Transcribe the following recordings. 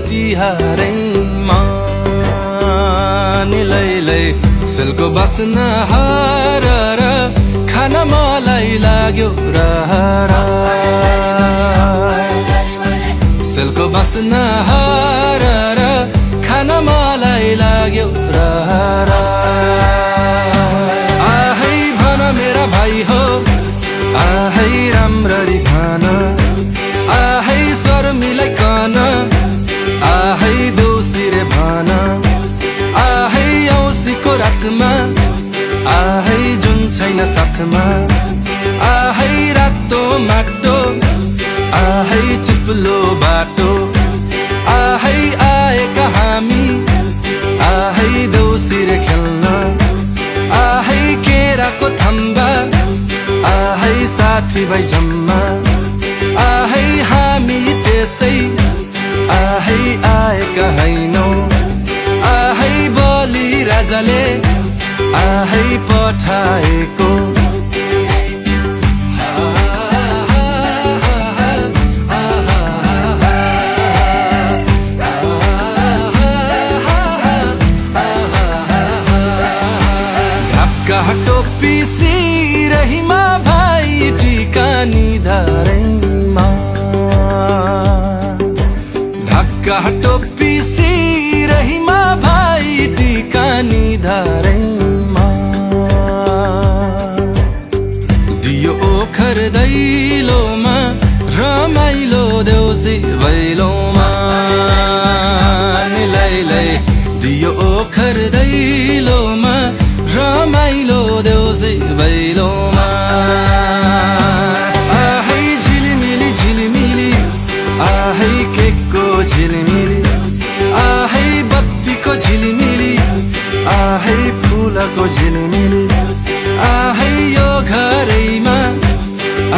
तिहारैमा निलैलै सेलको बासना हारेर खान मलाई लाग्यो रहरा सेलको बासना हारेर खान मलाई लाग्यो रहरा आहै भन मेरा भाइ हो आहै राम्ररी भन आहै स्वर मिलाइकन आहै दोषीरे भन आहै औँसीको रातमा आहै जुन छैन साथमा आहै रातो माटो आहै चिप्लो बाटो आहै आएका हामी आहै दोषीरे खेल्न आहै केराको थम्बा आहै साथी भाइ जम्मा आहै हामी त्यसै आहै आएका हैनौ आहै बलि राजाले आहै पठाएको टोपी सिरहीमा भाइ टीका निधारैमा ढाका टोपी सिरहीमा भाइ टीका निधारैमा दियो ओखर दैलोमा रमाइलो देउसी भैलोमा निलैलै दियो ओखर दैलोमा रमाइलो देउसी भैलोमा आहै झिलिमिली झिलिमिली आहै केकको झिलिमिली आहै बत्तीको झिलिमिली आहै फुलको झिलिमिली आहै यो घरैमा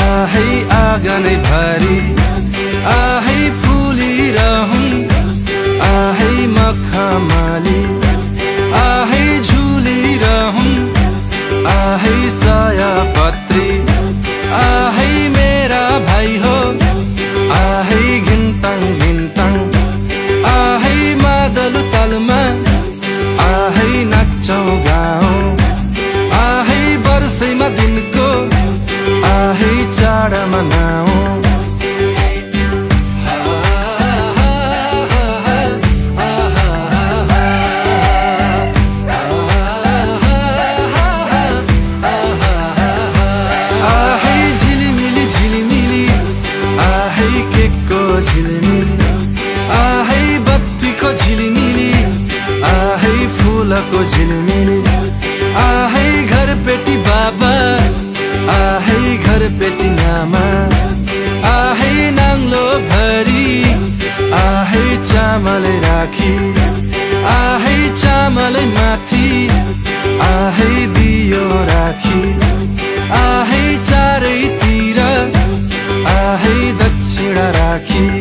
आहै आँगनै भरि आहै फुलिरहौँ आहै मखमली आहै झुलिरहौँ आहै सयपत्री आहै मेरा भाइ हो आहै घिन्ताङ घिन्ताङ आहै मादलु तालमा आहै नाच्छौँ गाउँ आहै वर्षैमा दिनको आहै चाड मनाऊ झिलिमिली आहै बत्तीको झिलिमिली आहै फुलको झिलिमिली आहै घरपेटी बाबा आहै घरपेटी आमा आहै नाङ्लो भरी आहै चामल राखी आहै चामल माथि आहै दियो राखी आहै चारैतिर आहै दक्षिण राखी